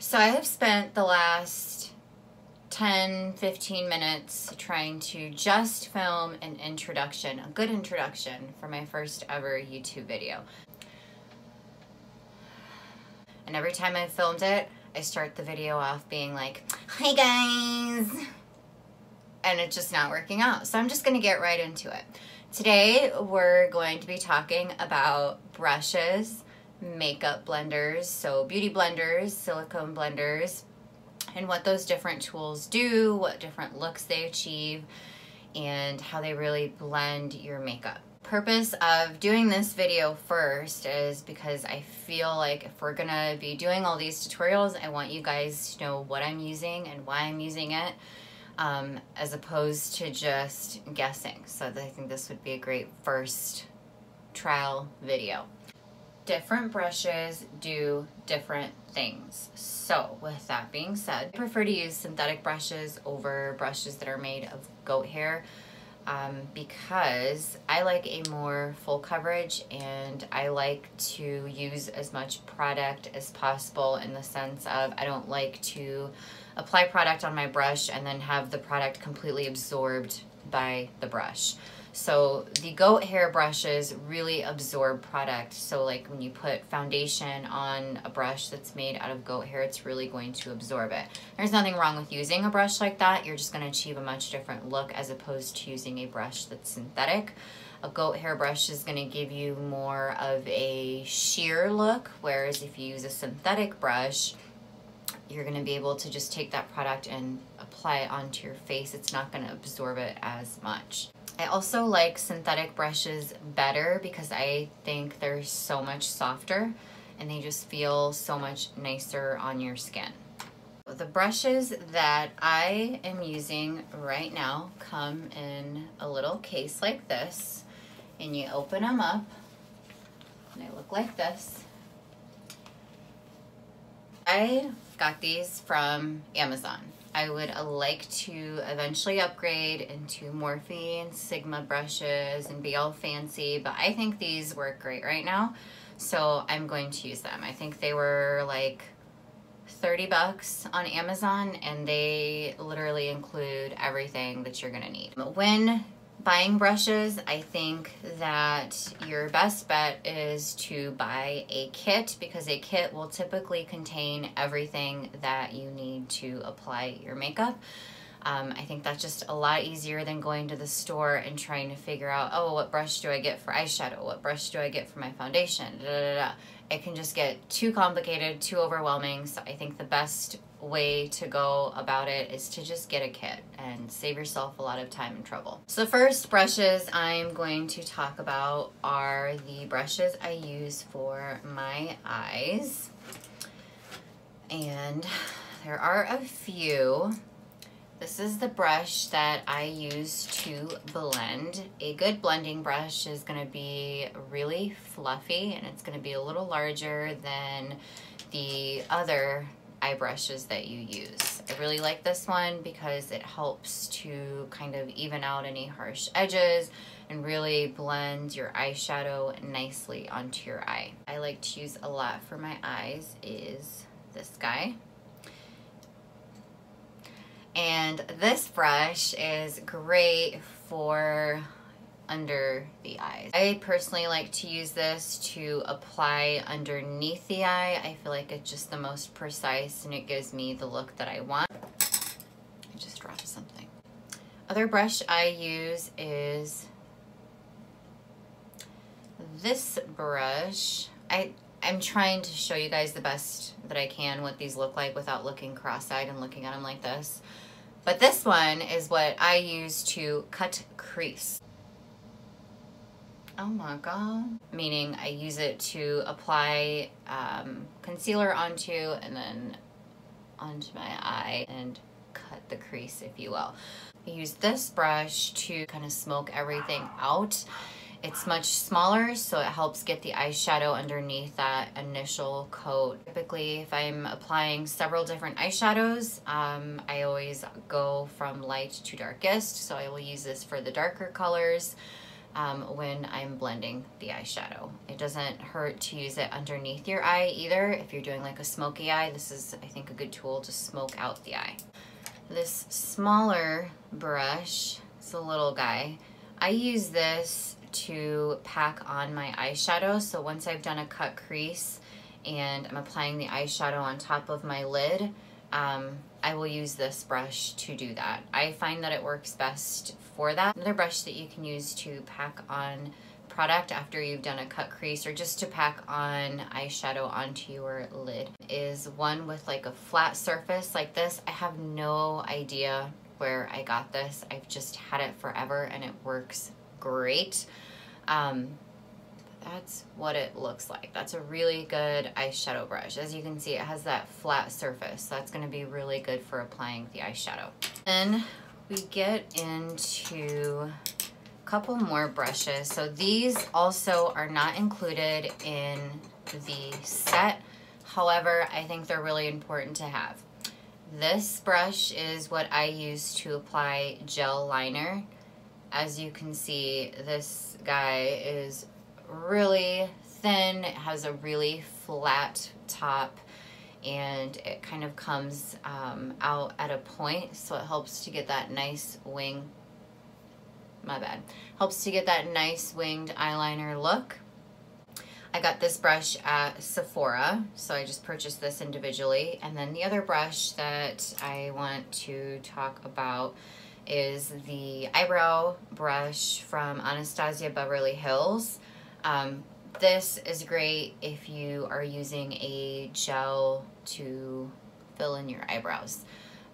So I have spent the last 10-15 minutes trying to just film an introduction, a good introduction for my first ever YouTube video. And every time I filmed it, I start the video off being like, "Hi guys," and it's just not working out. So I'm just gonna get right into it. Today we're going to be talking about brushes, makeup blenders, so beauty blenders, silicone blenders, and what those different tools do, what different looks they achieve, and how they really blend your makeup. Purpose of doing this video first is because I feel like if we're gonna be doing all these tutorials, I want you guys to know what I'm using and why I'm using it, as opposed to just guessing. So I think this would be a great first trial video. Different brushes do different things. So with that being said, I prefer to use synthetic brushes over brushes that are made of goat hair because I like a more full coverage, and I like to use as much product as possible, in the sense of I don't like to apply product on my brush and then have the product completely absorbed by the brush. So the goat hair brushes really absorb product. So like when you put foundation on a brush that's made out of goat hair, it's really going to absorb it. There's nothing wrong with using a brush like that. You're just going to achieve a much different look as opposed to using a brush that's synthetic. A goat hair brush is going to give you more of a sheer look, whereas if you use a synthetic brush, you're going to be able to just take that product and apply it onto your face. It's not going to absorb it as much. I also like synthetic brushes better because I think they're so much softer and they just feel so much nicer on your skin. The brushes that I am using right now come in a little case like this, and you open them up and they look like this. I got these from Amazon. I would like to eventually upgrade into Morphe and Sigma brushes and be all fancy, but I think these work great right now, so I'm going to use them. I think they were like 30 bucks on Amazon, and they literally include everything that you're gonna need. When buying brushes, I think that your best bet is to buy a kit, because a kit will typically contain everything that you need to apply your makeup. I think that's just a lot easier than going to the store and trying to figure out, oh, what brush do I get for eyeshadow? What brush do I get for my foundation? It can just get too complicated, too overwhelming. So I think the best way to go about it is to just get a kit and save yourself a lot of time and trouble. So the first brushes I'm going to talk about are the brushes I use for my eyes. And there are a few. This is the brush that I use to blend. A good blending brush is going to be really fluffy, and it's going to be a little larger than the other eye brushes that you use. I really like this one because it helps to kind of even out any harsh edges and really blend your eyeshadow nicely onto your eye. I like to use a lot for my eyes is this guy. And this brush is great for under the eyes. I personally like to use this to apply underneath the eye. I feel like it's just the most precise and it gives me the look that I want. I just dropped something. Other brush I use is this brush. I'm trying to show you guys the best that I can what these look like without looking cross-eyed and looking at them like this. But this one is what I use to cut crease. Oh my god. Meaning I use it to apply concealer onto and then onto my eye and cut the crease, if you will. I use this brush to kind of smoke everything out. It's much smaller, so it helps get the eyeshadow underneath that initial coat. Typically, if I'm applying several different eyeshadows, I always go from light to darkest, so I will use this for the darker colors. when I'm blending the eyeshadow. It doesn't hurt to use it underneath your eye either. If you're doing like a smoky eye, this is, I think, a good tool to smoke out the eye. This smaller brush, it's a little guy, I use this to pack on my eyeshadow. So once I've done a cut crease and I'm applying the eyeshadow on top of my lid, I will use this brush to do that. I find that it works best for that. Another brush that you can use to pack on product after you've done a cut crease or just to pack on eyeshadow onto your lid is one with like a flat surface like this. I have no idea where I got this. I've just had it forever and it works great. That's what it looks like. That's a really good eyeshadow brush. As you can see, it has that flat surface. So that's going to be really good for applying the eyeshadow. Then we get into a couple more brushes. So these also are not included in the set. However, I think they're really important to have. This brush is what I use to apply gel liner. As you can see, this guy is really thin. It has a really flat top and it kind of comes out at a point, so it helps to get that nice wing, helps to get that nice winged eyeliner look. I got this brush at Sephora, so I just purchased this individually. And then the other brush that I want to talk about is the eyebrow brush from Anastasia Beverly Hills. This is great if you are using a gel to fill in your eyebrows.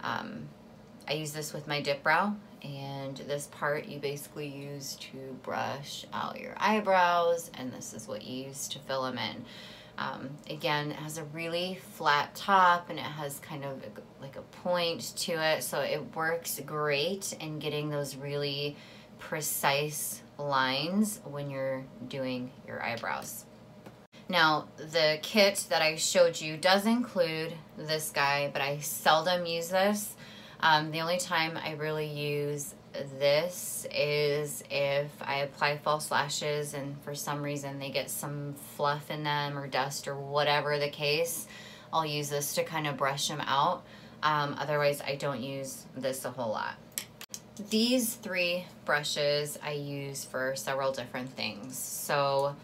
I use this with my dip brow, and this part you basically use to brush out your eyebrows, and this is what you use to fill them in. Again, it has a really flat top and it has kind of like a point to it, so it works great in getting those really precise lines when you're doing your eyebrows. Now, the kit that I showed you does include this guy, but I seldom use this. The only time I really use this is if I apply false lashes and for some reason they get some fluff in them or dust or whatever the case. I'll use this to kind of brush them out. Otherwise, I don't use this a whole lot. These three brushes I use for several different things. So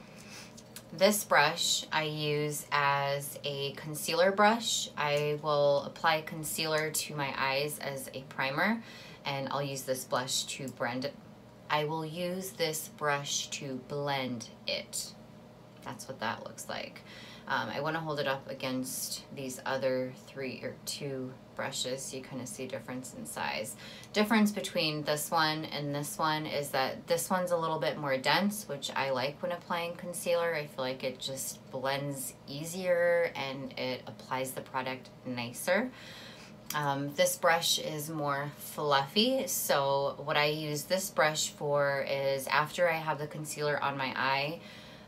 this brush I use as a concealer brush. I will apply concealer to my eyes as a primer, and I'll use this brush to blend it. I will use this brush to blend it. That's what that looks like. I want to hold it up against these other two brushes so you kind of see difference in size. Difference between this one and this one is that this one's a little bit more dense, which I like when applying concealer. I feel like it just blends easier and it applies the product nicer. This brush is more fluffy, so what I use this brush for is after I have the concealer on my eye.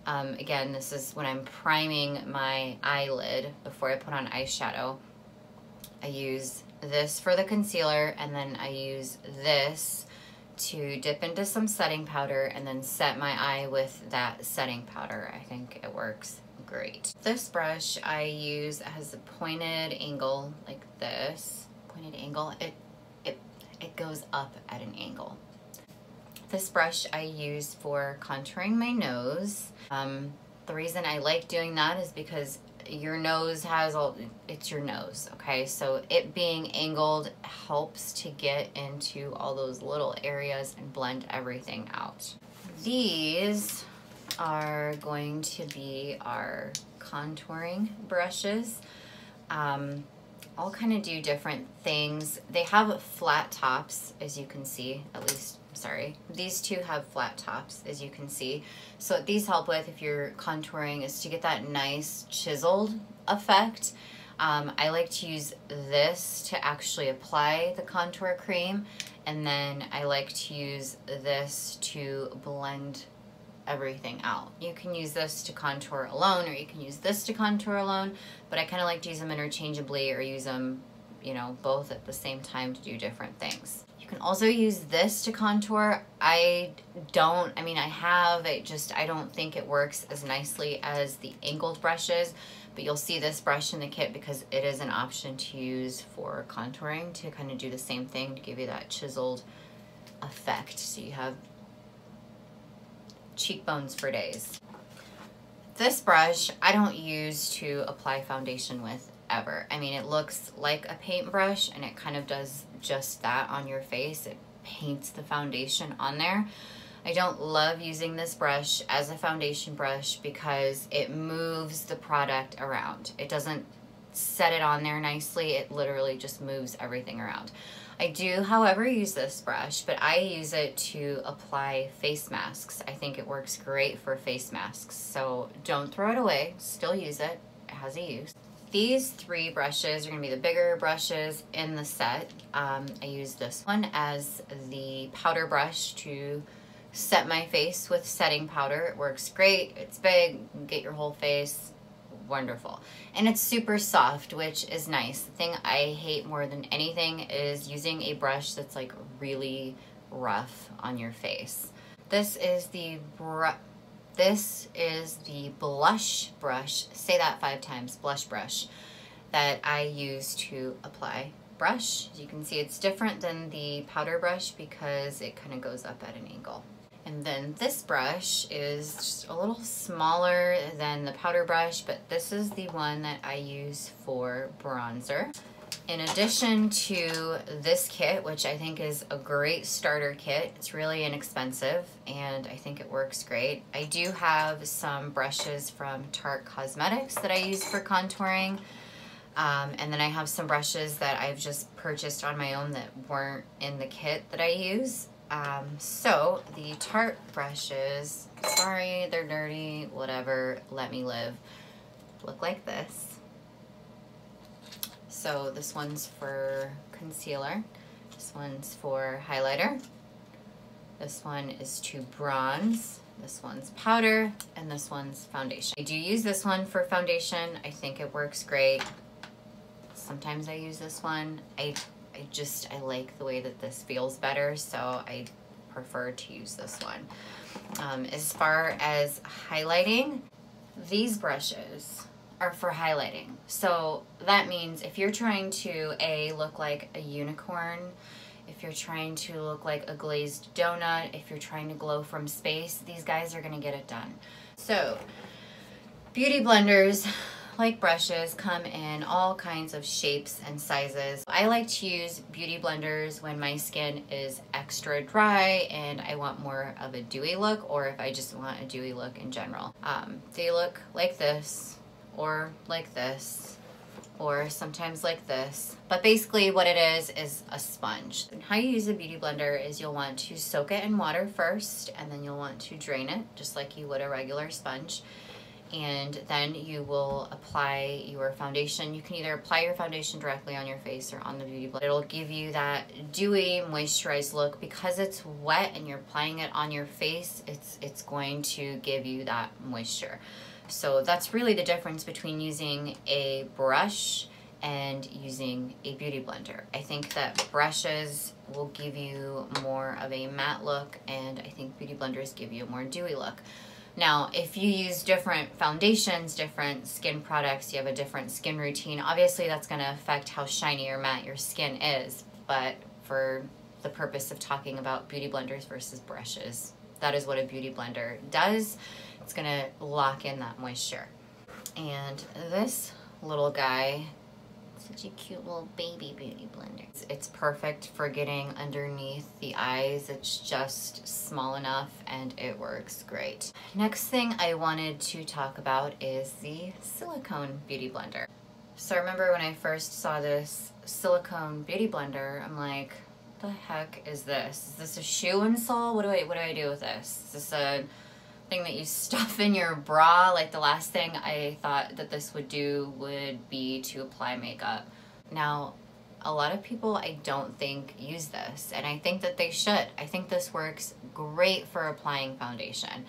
Again, this is when I'm priming my eyelid before I put on eyeshadow. I use this for the concealer, and then I use this to dip into some setting powder and then set my eye with that setting powder. I think it works great. This brush I use has a pointed angle like this. Pointed angle, it goes up at an angle. This brush I use for contouring my nose. The reason I like doing that is because your nose has it's your nose, okay? So it being angled helps to get into all those little areas and blend everything out. These are going to be our contouring brushes. I'll kind of do different things. They have flat tops, as you can see, at least, sorry. These two have flat tops, as you can see. So what these help with if you're contouring is to get that nice chiseled effect. I like to use this to actually apply the contour cream, and then I like to use this to blend everything out. You can use this to contour alone, or you can use this to contour alone, but I kind of like to use them interchangeably or use them, you know, both at the same time to do different things. You You can also use this to contour. I don't think it works as nicely as the angled brushes, but you'll see this brush in the kit because it is an option to use for contouring to kind of do the same thing to give you that chiseled effect. So you have cheekbones for days. This brush I don't use to apply foundation with ever. I mean, it looks like a paintbrush and it kind of does just that on your face. It paints the foundation on there. I don't love using this brush as a foundation brush because it moves the product around. It doesn't set it on there nicely. It literally just moves everything around. I do, however, use this brush, but I use it to apply face masks. I think it works great for face masks, so don't throw it away. Still use it. It has a use. These 3 brushes are going to be the bigger brushes in the set. I use this one as the powder brush to set my face with setting powder. It works great. It's big. You can get your whole face. Wonderful. And it's super soft, which is nice. The thing I hate more than anything is using a brush that's like really rough on your face. This is the blush brush, say that 5 times, blush brush, that I use to apply brush. As you can see, it's different than the powder brush because it kind of goes up at an angle. And then this brush is just a little smaller than the powder brush, but this is the one that I use for bronzer. In addition to this kit, which I think is a great starter kit, it's really inexpensive and I think it works great. I do have some brushes from Tarte Cosmetics that I use for contouring. And then I have some brushes that I've just purchased on my own that weren't in the kit that I use. So the Tarte brushes, sorry, they're dirty, whatever, let me live, look like this. So this one's for concealer, this one's for highlighter, this one is to bronze, this one's powder, and this one's foundation. I do use this one for foundation. I think it works great. Sometimes I use this one. I like the way that this feels better, so I prefer to use this one. As far as highlighting, these brushes are for highlighting. So that means if you're trying to look like a unicorn, if you're trying to look like a glazed donut, if you're trying to glow from space, these guys are gonna get it done. So beauty blenders, like brushes, come in all kinds of shapes and sizes. I like to use beauty blenders when my skin is extra dry and I want more of a dewy look, or if I just want a dewy look in general. They look like this, or like this, or sometimes like this. But basically what it is a sponge. And how you use a beauty blender is you'll want to soak it in water first, and then you'll want to drain it just like you would a regular sponge. And then you will apply your foundation. You can either apply your foundation directly on your face or on the beauty blender. It'll give you that dewy, moisturized look. Because it's wet and you're applying it on your face, it's going to give you that moisture. So that's really the difference between using a brush and using a beauty blender. I think that brushes will give you more of a matte look, and I think beauty blenders give you a more dewy look. Now, if you use different foundations, different skin products, you have a different skin routine, obviously that's going to affect how shiny or matte your skin is. But for the purpose of talking about beauty blenders versus brushes, that is what a beauty blender does. It's going to lock in that moisture. And this little guy, such a cute little baby beauty blender. It's perfect for getting underneath the eyes. It's just small enough and it works great. Next thing I wanted to talk about is the silicone beauty blender. So I remember when I first saw this silicone beauty blender, I'm like, what the heck is this? Is this a shoe insole? What do I do with this? Is this a thing that you stuff in your bra? Like, the last thing I thought that this would do would be to apply makeup. Now, a lot of people I don't think use this, and I think that they should. I think this works great for applying foundation.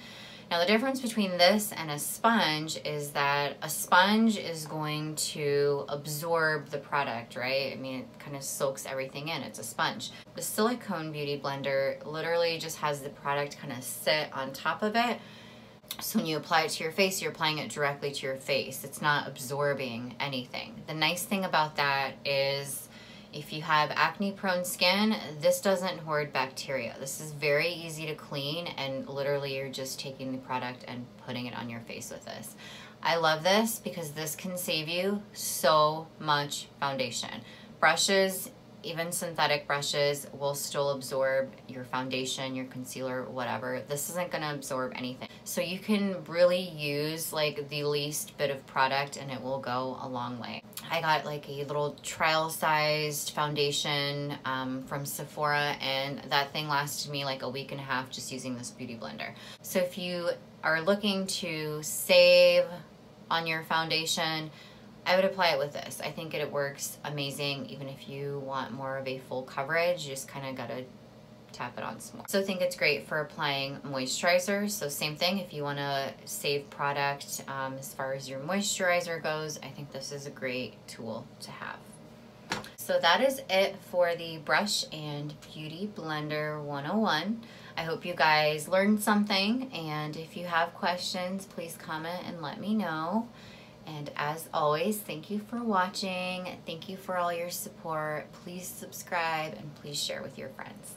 Now the difference between this and a sponge is that a sponge is going to absorb the product, right? I mean, it kind of soaks everything in. It's a sponge. The silicone beauty blender literally just has the product kind of sit on top of it. So when you apply it to your face, you're applying it directly to your face. It's not absorbing anything. The nice thing about that is if you have acne-prone skin, this doesn't hoard bacteria. This is very easy to clean, and literally you're just taking the product and putting it on your face with this. I love this because this can save you so much foundation. Brushes, even synthetic brushes, will still absorb your foundation, your concealer, whatever. This isn't gonna absorb anything. So you can really use like the least bit of product and it will go a long way. I got like a little trial sized foundation from Sephora, and that thing lasted me like a week and a half just using this beauty blender. So if you are looking to save on your foundation, I would apply it with this. I think it works amazing. Even if you want more of a full coverage, you just kind of gotta tap it on some more. So I think it's great for applying moisturizer. So same thing, if you want to save product as far as your moisturizer goes, I think this is a great tool to have. So that is it for the Brush and Beauty Blender 101. I hope you guys learned something, and if you have questions, please comment and let me know. And as always, thank you for watching. Thank you for all your support. Please subscribe and please share with your friends.